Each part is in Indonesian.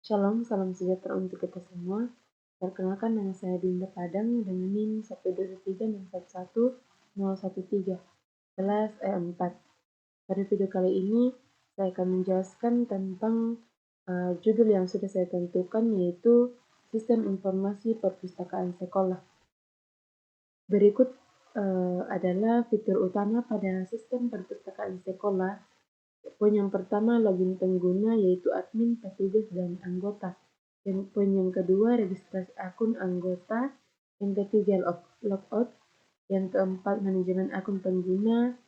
Shalom, salam sejahtera untuk kita semua. Perkenalkan, nama saya Dinda Padang dengan NIM 123611013 kelas E4. Pada video kali ini, saya akan menjelaskan tentang judul yang sudah saya tentukan, yaitu Sistem Informasi Perpustakaan Sekolah. Berikut adalah fitur utama pada sistem perpustakaan sekolah. Poin yang pertama, login pengguna, yaitu admin, petugas, dan anggota. Dan poin yang kedua, registrasi akun anggota. Yang ketiga, logout. Yang keempat, manajemen akun pengguna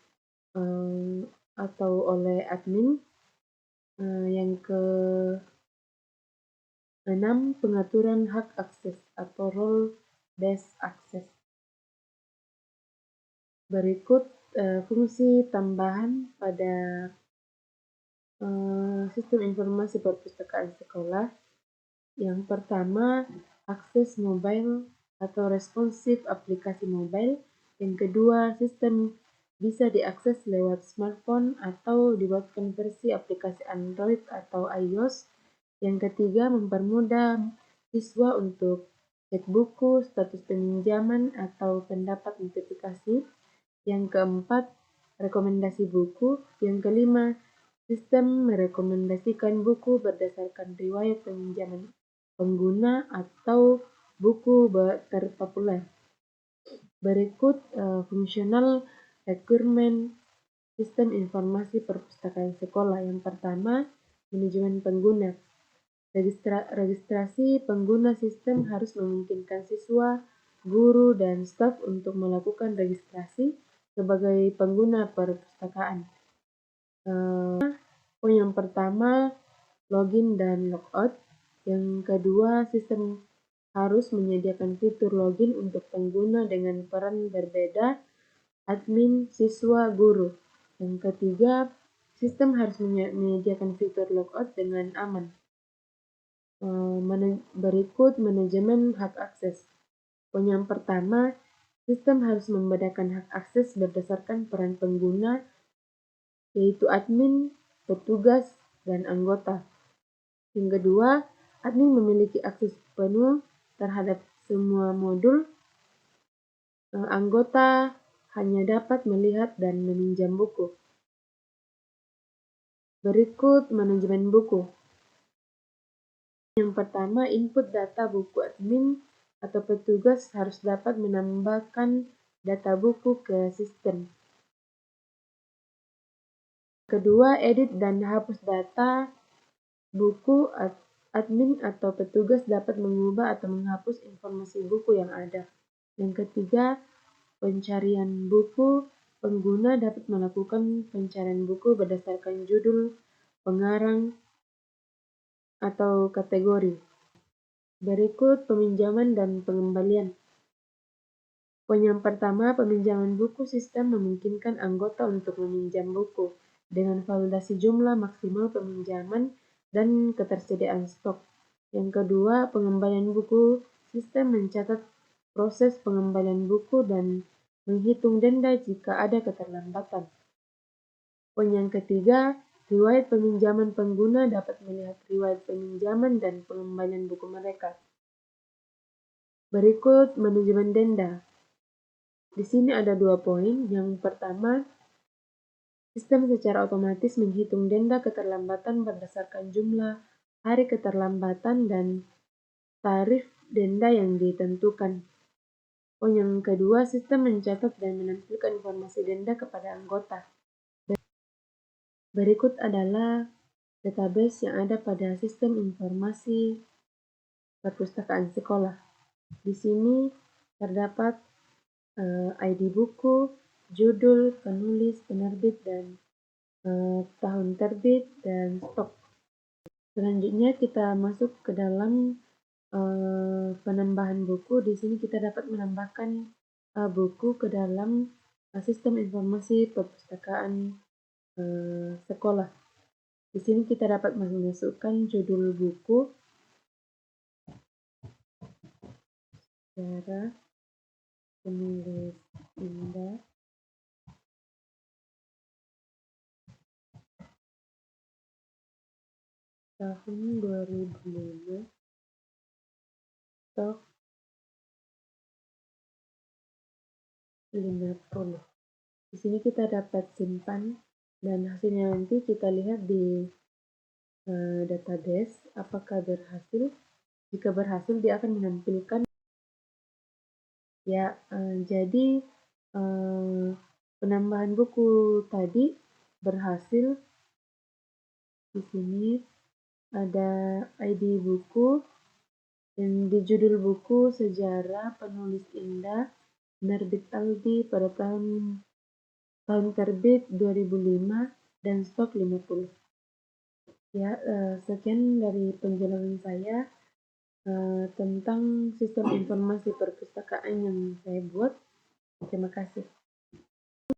atau oleh admin. Yang keenam, pengaturan hak akses atau role based access. Berikut fungsi tambahan pada sistem informasi perpustakaan sekolah. Yang pertama, akses mobile atau responsif aplikasi mobile. Yang kedua, sistem bisa diakses lewat smartphone atau dibuatkan versi aplikasi Android atau iOS. Yang ketiga, mempermudah siswa untuk cek buku, status peminjaman, atau pendapat notifikasi. Yang keempat, rekomendasi buku. Yang kelima, sistem merekomendasikan buku berdasarkan riwayat peminjaman pengguna atau buku terpopuler. Berikut fungsional requirement sistem informasi perpustakaan sekolah. Yang pertama, manajemen pengguna. Registrasi pengguna sistem harus memungkinkan siswa, guru, dan staf untuk melakukan registrasi sebagai pengguna perpustakaan. Poin yang pertama, login dan logout. Yang kedua, sistem harus menyediakan fitur login untuk pengguna dengan peran berbeda, admin, siswa, guru. Yang ketiga, sistem harus menyediakan fitur logout dengan aman. Berikut manajemen hak akses. Poin yang pertama, sistem harus membedakan hak akses berdasarkan peran pengguna, yaitu admin, petugas, dan anggota. Yang kedua, admin memiliki akses penuh terhadap semua modul. Anggota hanya dapat melihat dan meminjam buku. Berikut manajemen buku. Yang pertama, input data buku. Admin atau petugas harus dapat menambahkan data buku ke sistem. Kedua, edit dan hapus data buku. Admin atau petugas dapat mengubah atau menghapus informasi buku yang ada. Yang ketiga, pencarian buku. Pengguna dapat melakukan pencarian buku berdasarkan judul, pengarang, atau kategori. Berikut peminjaman dan pengembalian. Poin yang pertama, peminjaman buku. Sistem memungkinkan anggota untuk meminjam buku dengan validasi jumlah maksimal peminjaman dan ketersediaan stok. Yang kedua, pengembalian buku. Sistem mencatat proses pengembalian buku dan menghitung denda jika ada keterlambatan. Poin yang ketiga, riwayat peminjaman. Pengguna dapat melihat riwayat peminjaman dan pengembalian buku mereka. Berikut manajemen denda. Di sini ada 2 poin. Yang pertama, sistem secara otomatis menghitung denda keterlambatan berdasarkan jumlah hari keterlambatan dan tarif denda yang ditentukan. Poin yang kedua, sistem mencatat dan menampilkan informasi denda kepada anggota. Berikut adalah database yang ada pada sistem informasi perpustakaan sekolah. Di sini terdapat ID buku, judul, penulis, penerbit, dan tahun terbit, dan stok. Selanjutnya kita masuk ke dalam penambahan buku. Di sini kita dapat menambahkan buku ke dalam sistem informasi perpustakaan sekolah. Di sini kita dapat memasukkan judul buku, sejarah, penulis Dinda, tahun 2005 stok 50. Di sini kita dapat simpan dan hasilnya nanti kita lihat di database apakah berhasil. Jika berhasil dia akan menampilkan ya. Jadi penambahan buku tadi berhasil. Di sini ada ID buku dan di judul buku sejarah penulis Indah, penerbit Aldi pada tahun terbit 2005 dan stok 50. Ya, sekian dari penjelasan saya tentang sistem informasi perpustakaan yang saya buat. Terima kasih.